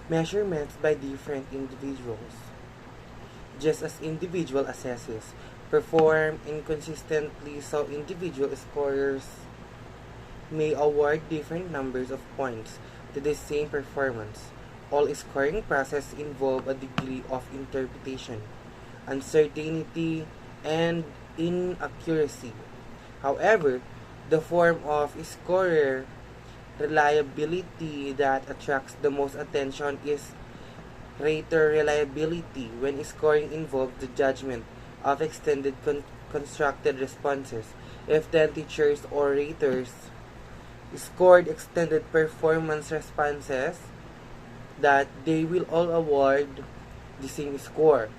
measurements by different individuals. Just as individual assesses perform inconsistently, so individual scorers may award different numbers of points to the same performance. All scoring processes involve a degree of interpretation, uncertainty, and inaccuracy. However, the form of scorer reliability that attracts the most attention is rater reliability when scoring involves the judgment of extended constructed responses. If 10 teachers or raters scored extended performance responses, that they will all award the same score.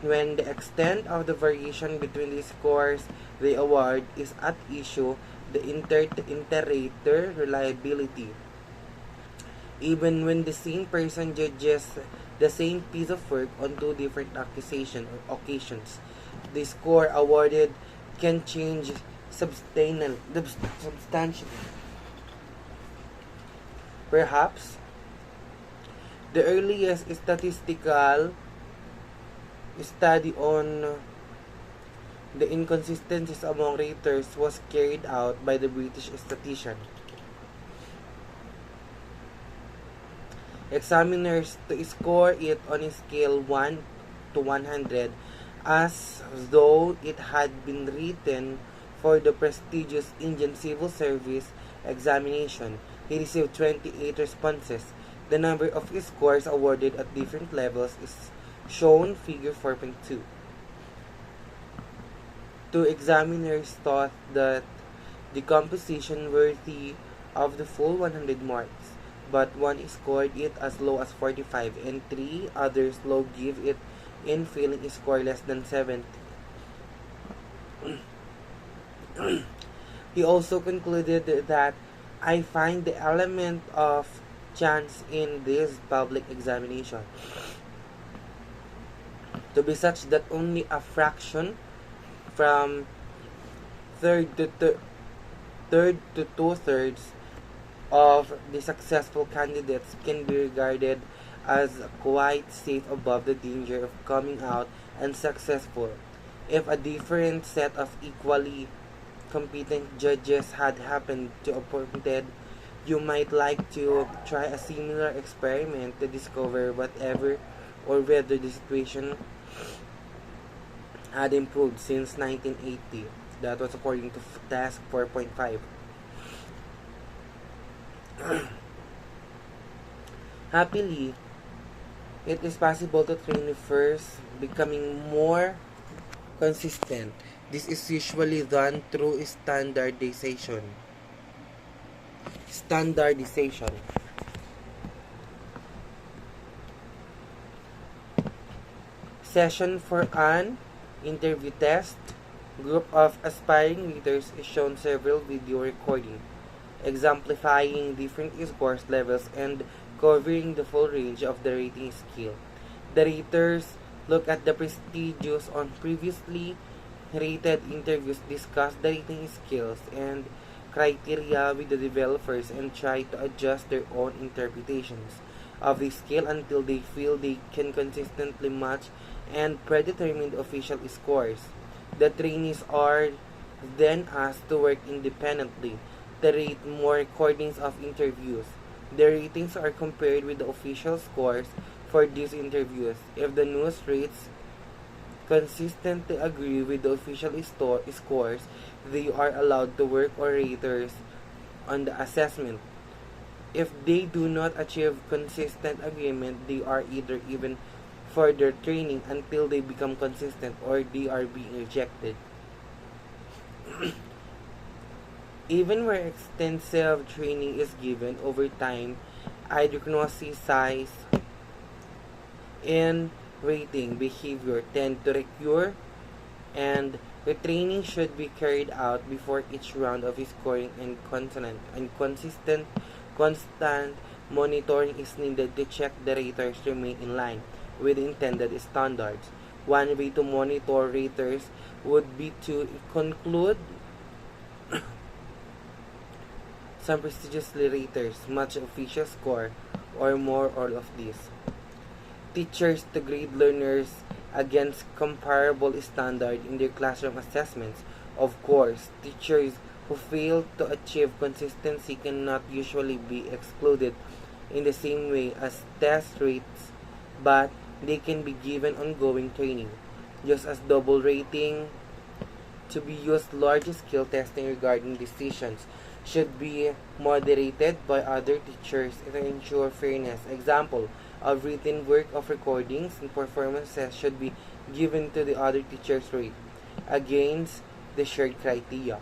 When the extent of the variation between the scores they award is at issue, the inter-rater reliability. Even when the same person judges the same piece of work on two different occasions, the score awarded can change substantially. Perhaps, the earliest statistical study on the inconsistencies among raters was carried out by the British statistician. Examiners to score it on a scale 1 to 100 as though it had been written for the prestigious Indian Civil Service examination. He received 28 responses. The number of scores awarded at different levels is shown figure 4.2. Two examiners thought that the composition worthy of the full 100 marks, but one scored it as low as 45 and three others low give it in failing score less than 70. He also concluded that I find the element of chance in this public examination to be such that only a fraction from third to two-thirds of the successful candidates can be regarded as quite safe above the danger of coming out unsuccessful. If a different set of equally competent judges had happened to appointed, you might like to try a similar experiment to discover whatever or whether the situation had improved since 1980. That was according to task 4.5. Happily, it is possible to train first becoming more consistent. This is usually done through standardization. Session for an interview test. Group of aspiring readers is shown several video recordings exemplifying different scores levels and covering the full range of the rating scale. The raters look at the prestigious on previously rated interviews, discuss the rating scales and criteria with the developers, and try to adjust their own interpretations of the scale until they feel they can consistently match and predetermined official scores. The trainees are then asked to work independently to rate more recordings of interviews. The ratings are compared with the official scores for these interviews. If the news rates consistently agree with the official scores, they are allowed to work or raters on the assessment. If they do not achieve consistent agreement, they are either even further training until they become consistent or they are being rejected. Even where extensive training is given over time, idiosyncrasy, size, and rating behavior tend to recur, and retraining should be carried out before each round of scoring, and constant monitoring is needed to check the raters remain in line with intended standards. One way to monitor raters would be to conclude some prestigious raters match official score or more all of these. Teachers to grade learners against comparable standard in their classroom assessments. Of course, teachers who fail to achieve consistency cannot usually be excluded in the same way as test rates, but they can be given ongoing training, just as double rating to be used large scale testing regarding decisions should be moderated by other teachers to ensure fairness. Example of written work of recordings and performances should be given to the other teachers rate against the shared criteria.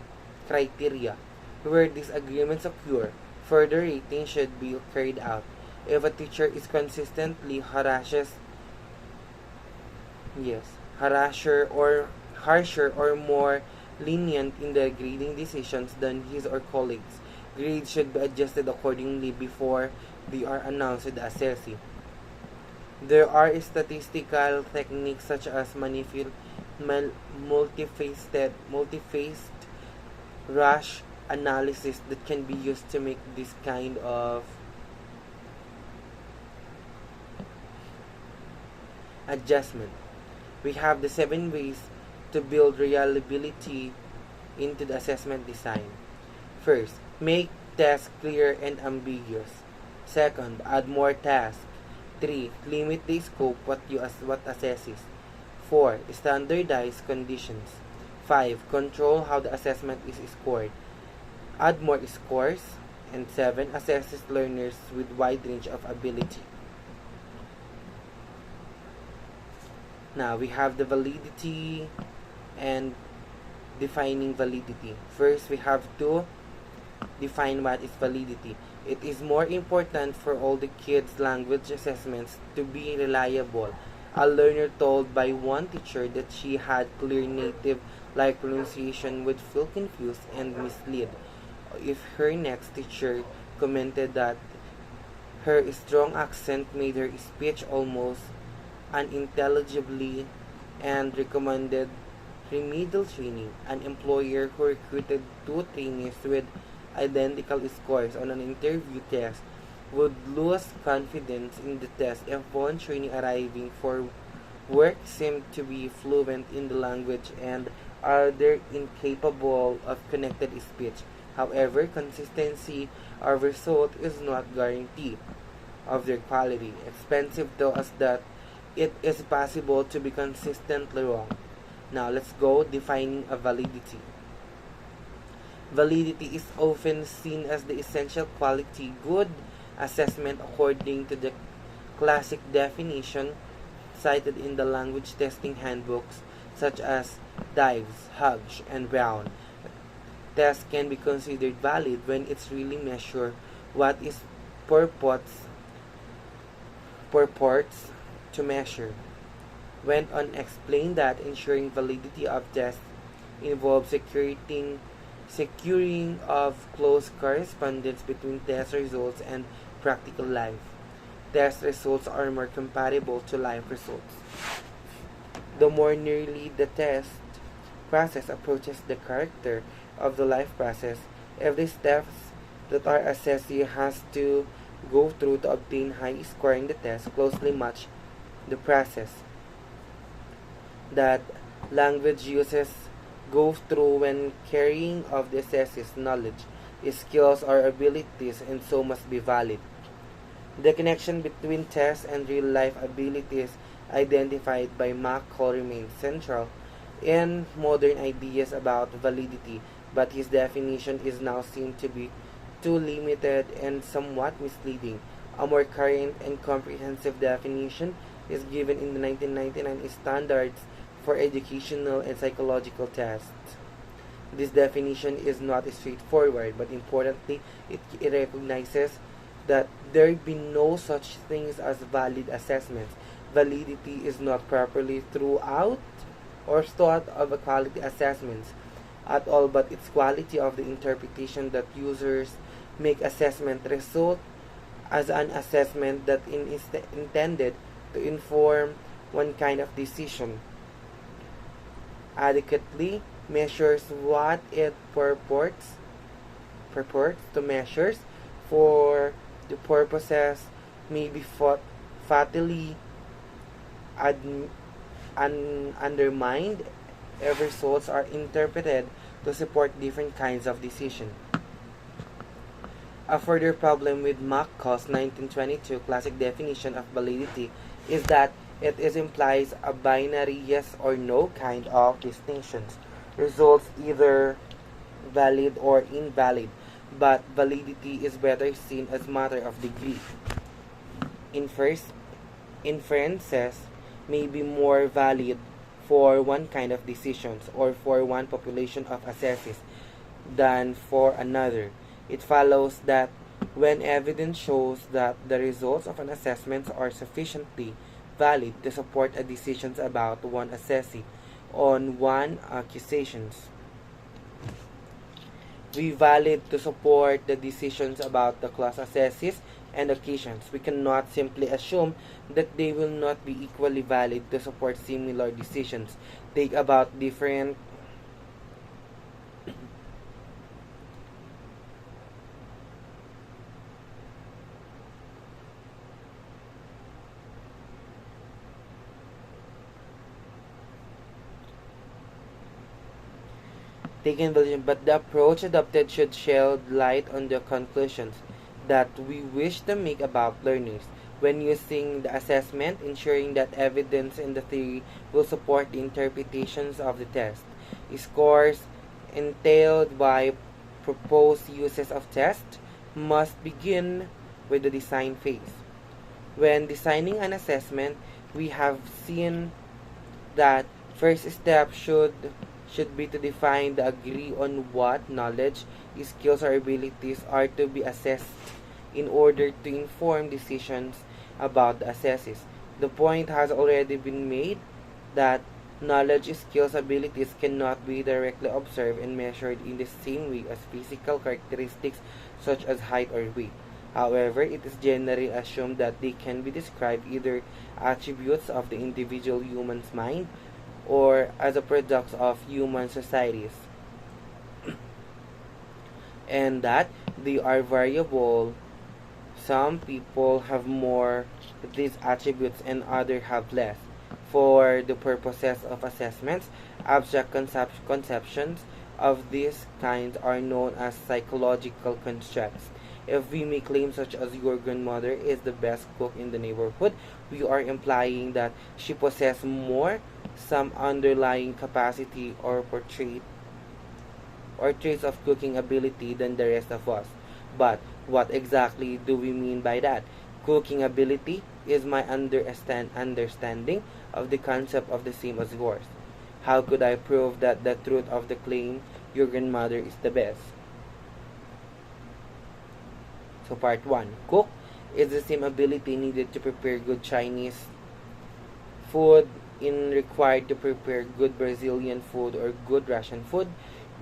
Where disagreements occur, further rating should be carried out. If a teacher is consistently yes, harsher or more lenient in the grading decisions than his or colleagues, grades should be adjusted accordingly before they are announced to the assessee. There are statistical techniques such as multi-phased rush analysis that can be used to make this kind of adjustment. We have the 7 ways to build reliability into the assessment design. First, make tests clear and ambiguous. Second, add more tasks. 3. Limit the scope what assesses. 4. Standardize conditions. 5. Control how the assessment is scored. Add more scores. And 7. Assesses learners with wide range of ability. Now, we have the validity and defining validity. First, we have to define what is validity. It is more important for all the kids' language assessments to be reliable. A learner told by one teacher that she had clear native-like pronunciation would feel confused and misled if her next teacher commented that her strong accent made her speech almost unintelligibly and recommended remedial training. An employer who recruited 2 trainees with identical scores on an interview test would lose confidence in the test if one trainee arriving for work seemed to be fluent in the language and other incapable of connected speech. However, consistency of result is not guarantee of their quality. Expensive though as that, it is possible to be consistently wrong. Now let's go defining a validity. Validity is often seen as the essential quality good assessment according to the classic definition cited in the language testing handbooks such as Dives, Hodge, and Brown. Tests can be considered valid when it's really measure what is purports to measure. Went on explain that ensuring validity of tests involves securing of close correspondence between test results and practical life. Test results are more compatible to life results. The more nearly the test process approaches the character of the life process, if the steps that are assessee has to go through to obtain high score in the test closely match the process that language users go through when carrying of the assessee's knowledge, skills, or abilities, and so must be valid. The connection between tests and real-life abilities identified by McCall remains central in modern ideas about validity, but his definition is now seen to be too limited and somewhat misleading. A more current and comprehensive definition is given in the 1999 Standards for Educational and Psychological Tests. This definition is not straightforward, but importantly, it recognizes that there be no such things as valid assessments. Validity is not properly throughout or thought of a quality assessments at all, but its quality of the interpretation that users make assessment result as an assessment that is intended to inform one kind of decision adequately measures what it purports to measure for the purposes may be fatally undermined if results are interpreted to support different kinds of decision. A further problem with McCall's 1922 classic definition of validity is that it implies a binary yes or no kind of distinctions, results either valid or invalid, but validity is better seen as matter of degree. Inferences may be more valid for one kind of decisions or for one population of assessees than for another. It follows that when evidence shows that the results of an assessment are sufficiently valid to support a decision about one assessee on one accusations, we valid to support the decisions about the class assessees and occasions. We cannot simply assume that they will not be equally valid to support similar decisions. Take about different taken validation, but the approach adopted should shed light on the conclusions that we wish to make about learners. When using the assessment, ensuring that evidence in the theory will support the interpretations of the test. Scores entailed by proposed uses of test must begin with the design phase. When designing an assessment, we have seen that first step should be to define the agree on what knowledge, skills, or abilities are to be assessed in order to inform decisions about the assessees. The point has already been made that knowledge, skills, abilities cannot be directly observed and measured in the same way as physical characteristics such as height or weight. However, it is generally assumed that they can be described either attributes of the individual human's mind or as a product of human societies, and that they are variable. Some people have more of these attributes and others have less. For the purposes of assessments, abstract conceptions of these kinds are known as psychological constructs. If we make claims such as your grandmother is the best cook in the neighborhood, we are implying that she possesses more some underlying capacity or portrait or traits of cooking ability than the rest of us. But what exactly do we mean by that? Cooking ability is my understanding of the concept of the same as yours. How could I prove that the truth of the claim your grandmother is the best? So part 1. Cook is the same ability needed to prepare good Chinese food in required to prepare good Brazilian food or good Russian food.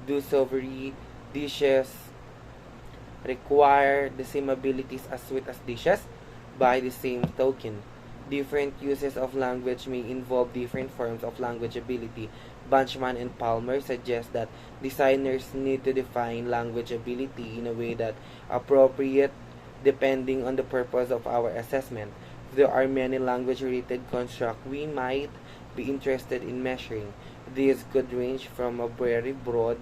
Do savory dishes require the same abilities as sweet as dishes? By the same token, different uses of language may involve different forms of language ability. Bunchman and Palmer suggest that designers need to define language ability in a way that appropriate depending on the purpose of our assessment. There are many language-related constructs we might be interested in measuring. These could range from a very broad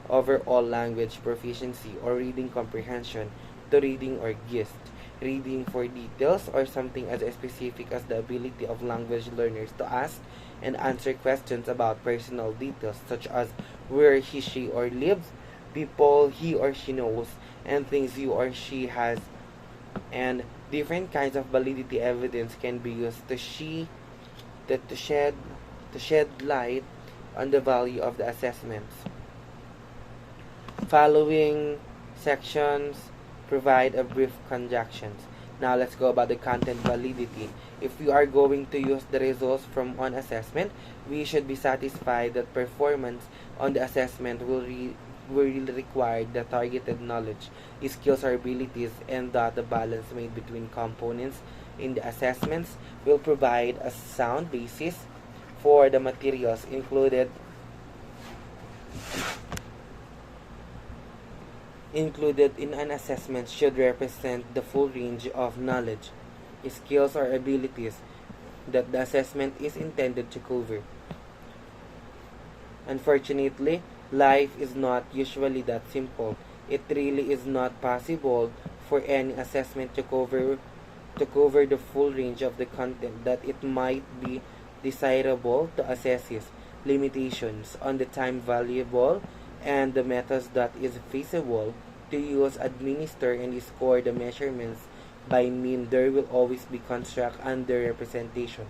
overall language proficiency or reading comprehension to reading or gist. Reading for details or something as specific as the ability of language learners to ask and answer questions about personal details such as where he, she, or lives, people he or she knows, and things he or she has. And different kinds of validity evidence can be used to shed light on the value of the assessments. Following sections provide a brief conjunctions. Now let's go about the content validity. If we are going to use the results from one assessment, we should be satisfied that performance on the assessment will really require the targeted knowledge, skills, or abilities, and that the balance made between components in the assessments will provide a sound basis for the materials included in an assessment should represent the full range of knowledge, skills, or abilities that the assessment is intended to cover. Unfortunately, life is not usually that simple. It really is not possible for any assessment to cover the full range of the content that it might be desirable to assess its limitations on the time valuable and the methods that is feasible to use, administer, and score the measurements by mean. There will always be construct under representation.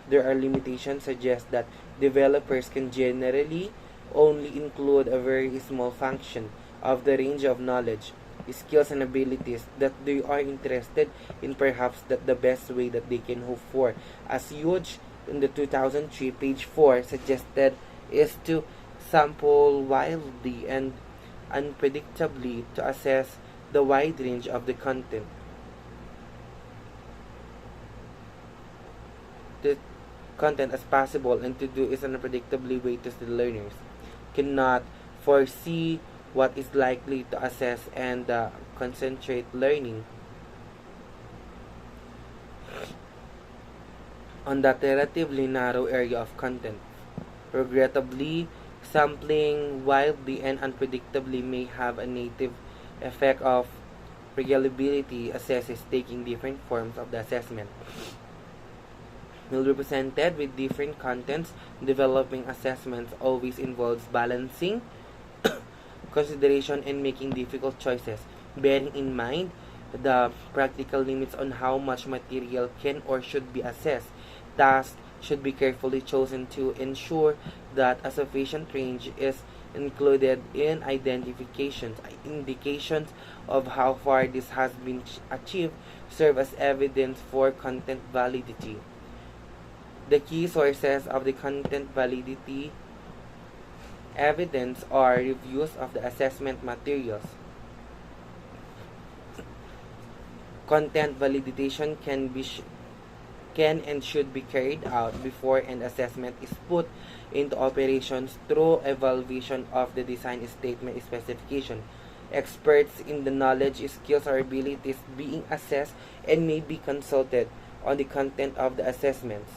There are limitations suggest that developers can generally only include a very small function of the range of knowledge, skills, and abilities that they are interested in, perhaps that the best way that they can hope for. As Huge in the 2003 page 4 suggested is to sample wildly and unpredictably to assess the wide range of the the content as possible, and to do is an unpredictably way to the learners cannot foresee what is likely to assess and concentrate learning on that relatively narrow area of content. Regrettably, sampling wildly and unpredictably may have a negative effect of reliability assesses taking different forms of the assessment. Well represented with different contents, developing assessments always involves balancing consideration and making difficult choices, bearing in mind the practical limits on how much material can or should be assessed. Tasks should be carefully chosen to ensure that a sufficient range is included in identifications. Indications of how far this has been achieved serve as evidence for content validity. The key sources of the content validity evidence are reviews of the assessment materials. Content validation can and should be carried out before an assessment is put into operations through evaluation of the design statement specification. Experts in the knowledge, skills, or abilities being assessed and may be consulted on the content of the assessments.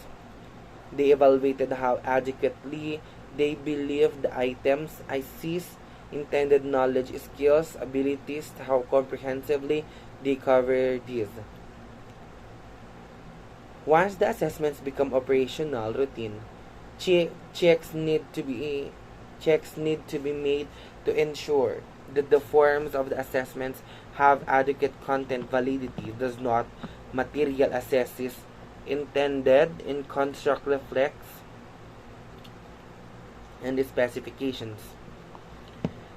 They evaluated how adequately they believe the items assess intended knowledge, skills, abilities, how comprehensively they cover these. Once the assessments become operational routine, checks need to be made to ensure that the forms of the assessments have adequate content validity. Does not material assesses intended in construct reflects and the specifications.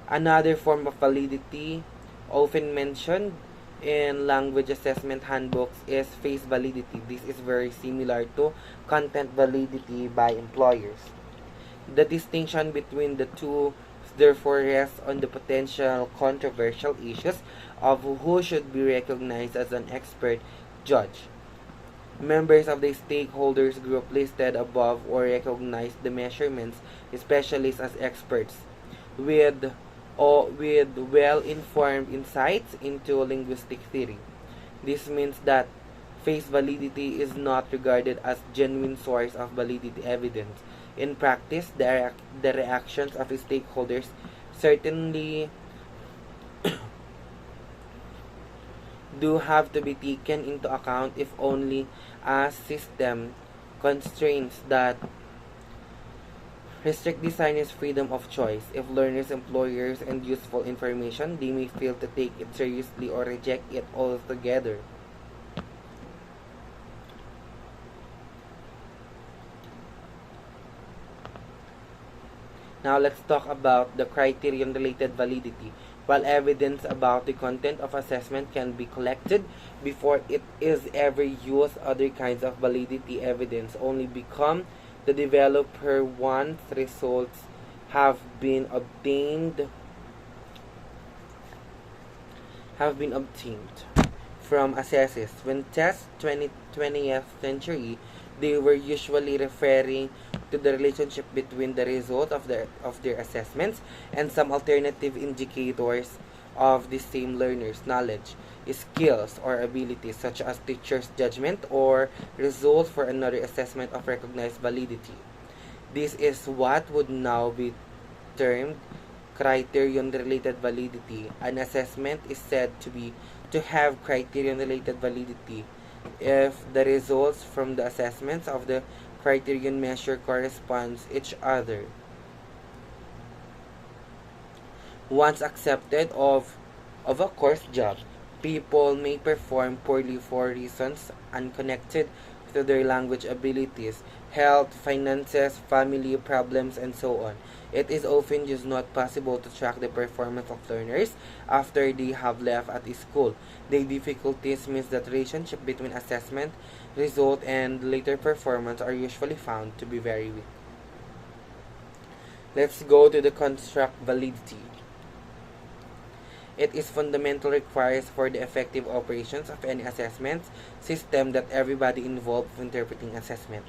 Another form of validity often mentioned in language assessment handbooks is face validity. This is very similar to content validity by employers. The distinction between the two therefore rests on the potential controversial issues of who should be recognized as an expert judge. Members of the stakeholders group listed above or recognize the measurements specialists as experts with well-informed insights into linguistic theory. This means that face validity is not regarded as genuine source of validity evidence. In practice, the reactions of stakeholders certainly do have to be taken into account, if only as system constraints that restrict designers' freedom of choice. If learners, employers, and useful information, they may fail to take it seriously or reject it altogether. Now let's talk about the criterion-related validity. While evidence about the content of assessment can be collected before it is ever used, other kinds of validity evidence only become the developer once results have been obtained from assessors. When tests 20th century, they were usually referring to the relationship between the result of their assessments and some alternative indicators of the same learner's knowledge, skills, or abilities, such as teacher's judgment or result for another assessment of recognized validity. This is what would now be termed criterion-related validity. An assessment is said to have criterion-related validity if the results from the assessments of the criterion measure corresponds each other. Once accepted of a course job, people may perform poorly for reasons unconnected to their language abilities, health, finances, family problems, and so on. It is often just not possible to track the performance of learners after they have left at school. The difficulties means that relationship between assessment, result, and later performance are usually found to be very weak. Let's go to the construct validity. It is fundamental requires for the effective operations of any assessment system that everybody involved in interpreting assessment.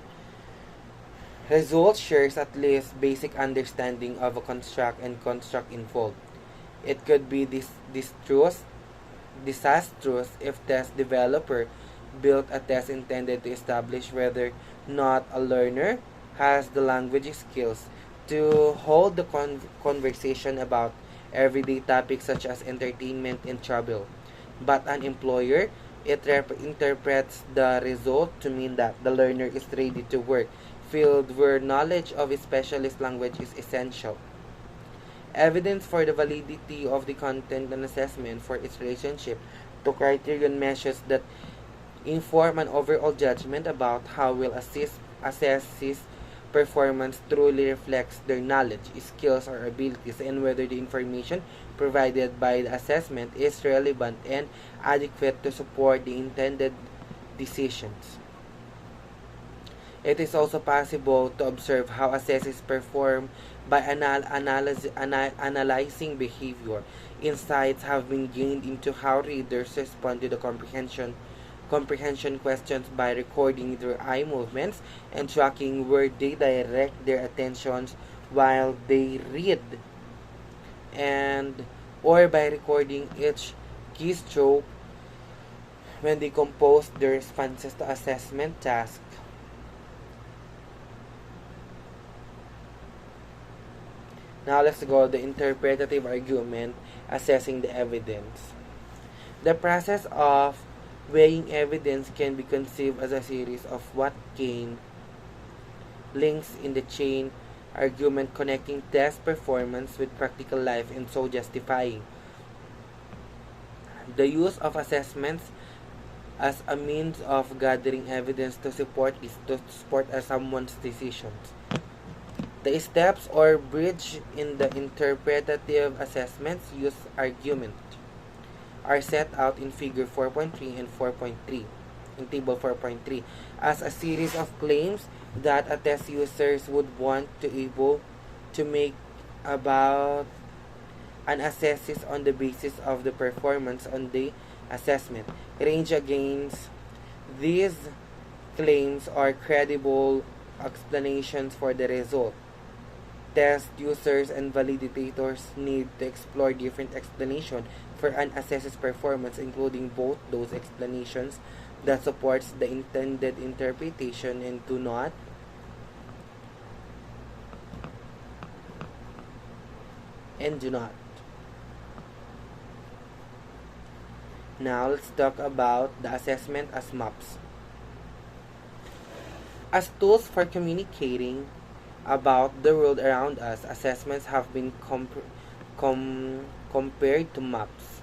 Result shares at least basic understanding of a construct and construct involved. It could be disastrous if test developer built a test intended to establish whether not a learner has the language skills to hold the conversation about everyday topics such as entertainment and travel. But an employer, interprets the result to mean that the learner is ready to work, field where knowledge of a specialist language is essential. Evidence for the validity of the content and assessment for its relationship to criterion measures that inform an overall judgment about how well assesses performance truly reflects their knowledge, skills, or abilities, and whether the information provided by the assessment is relevant and adequate to support the intended decisions. It is also possible to observe how assessors perform by analyzing behavior. Insights have been gained into how readers respond to the comprehension questions by recording their eye movements and tracking where they direct their attentions while they read, and or by recording each keystroke when they compose their responses to assessment tasks. Now let's go to the interpretative argument, assessing the evidence. The process of weighing evidence can be conceived as a series of what gain links in the chain argument connecting test performance with practical life and so justifying the use of assessments as a means of gathering evidence to support someone's decisions. The steps or bridge in the interpretative assessments use argument are set out in figure 4.3 and 4.3 in table 4.3 as a series of claims that a test users would want to able to make about an assesses on the basis of the performance on the assessment. Range against these claims are credible explanations for the result. Test users and validators need to explore different explanations for an assessor's performance, including both those explanations that supports the intended interpretation and do not and do not. Now let's talk about the assessment as maps. As tools for communicating about the world around us, assessments have been compared to maps.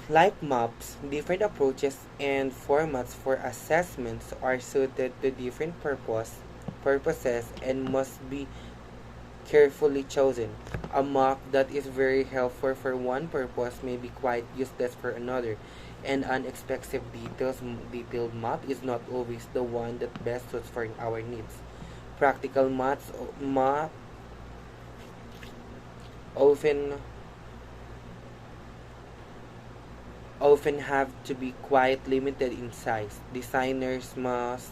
Like maps, different approaches and formats for assessments are suited to different purposes and must be carefully chosen. A map that is very helpful for one purpose may be quite useless for another, and an expensive detailed map is not always the one that best suits for our needs. Practical maps often have to be quite limited in size. Designers must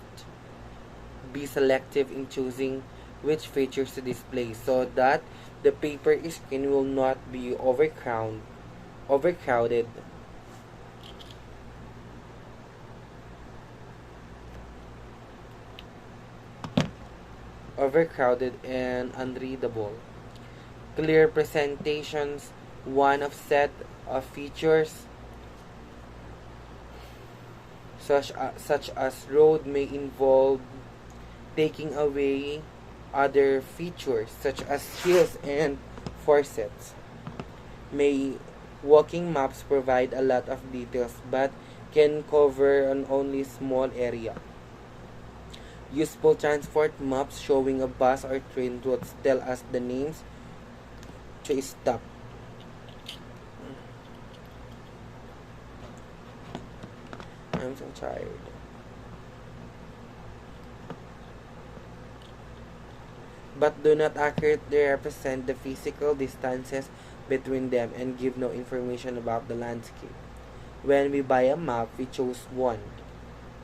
be selective in choosing which features to display so that the paper screen will not be overcrowded overcrowded, and unreadable. Clear presentations, one of set of features such as road may involve taking away other features such as hills and forests. May walking maps provide a lot of details but can cover an only small area. Useful transport maps showing a bus or train routes tell us the names to stop. I'm so tired. But do not accurately represent the physical distances between them and give no information about the landscape. When we buy a map, we choose one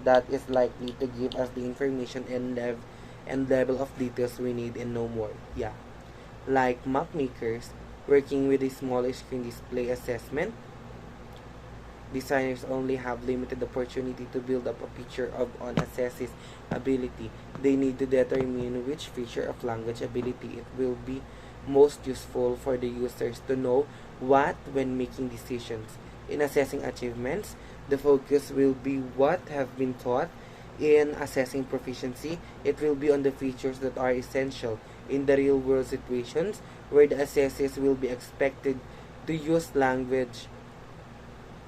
that is likely to give us the information and level of details we need and no more. Yeah. Like map makers, working with a smaller screen display assessment, designers only have limited opportunity to build up a picture of an assessee's ability. They need to determine which feature of language ability it will be most useful for the users to know what when making decisions. In assessing achievements, the focus will be what have been taught. In assessing proficiency, it will be on the features that are essential in the real world situations where the assessees will be expected to use language.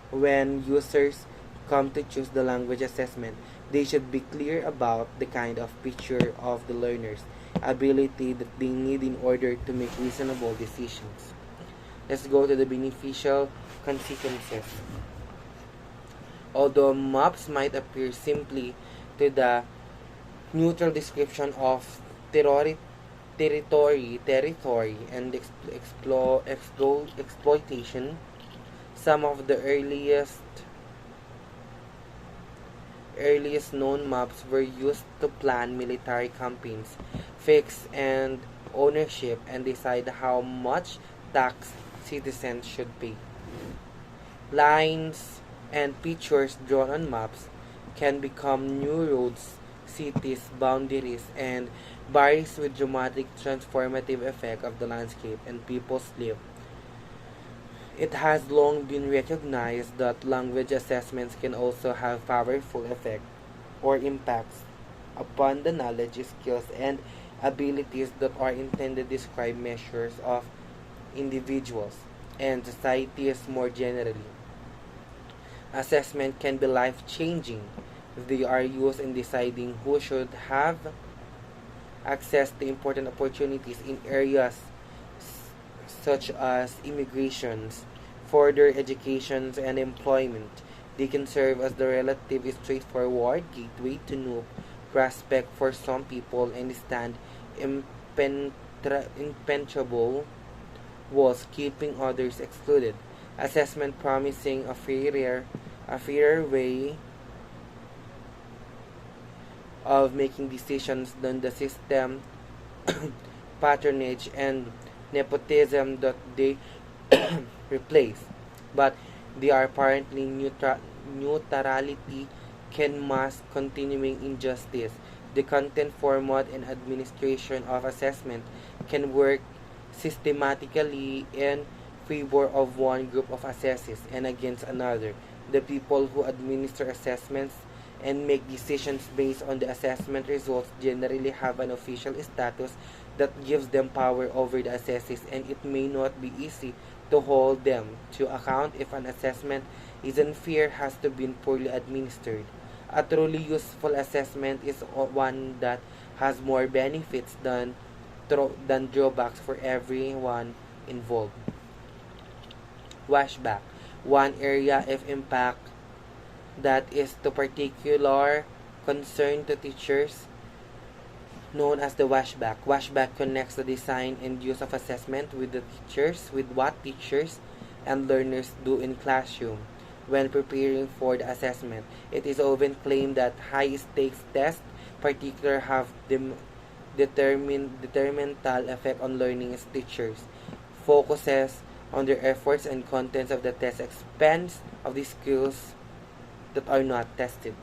When users come to choose the language assessment, they should be clear about the kind of picture of the learner's ability that they need in order to make reasonable decisions. Let's go to the beneficial consequences. Although maps might appear simply to the neutral description of territory, and exploitation, some of the earliest known maps were used to plan military campaigns, fix and ownership, and decide how much tax citizens should pay. Lines and pictures drawn on maps can become new roads, cities, boundaries, and barriers with dramatic transformative effect of the landscape and people's lives. It has long been recognized that language assessments can also have powerful effect or impacts upon the knowledge, skills, and abilities that are intended to describe measures of individuals and societies more generally. Assessment can be life-changing. They are used in deciding who should have access to important opportunities in areas such as immigrations, further education, and employment. They can serve as the relatively straightforward gateway to new prospect for some people and stand impenetrable walls keeping others excluded. Assessment promising a fairer way of making decisions than the system, patronage, and nepotism that they replace. But their apparently neutrality can mask continuing injustice. The content, format, and administration of assessment can work systematically in favor of one group of assessees and against another. The people who administer assessments and make decisions based on the assessment results generally have an official status that gives them power over the assessees, and it may not be easy to hold them to account if an assessment is unfair, has to be poorly administered. A truly useful assessment is one that has more benefits than drawbacks for everyone involved. Washback. One area of impact that is to particular concern to teachers known as the washback. Washback connects the design and use of assessment with what teachers and learners do in classroom when preparing for the assessment. It is often claimed that high-stakes tests particular have detrimental effect on learning as teachers focuses on their efforts and contents of the test expense of the skills that are not tested.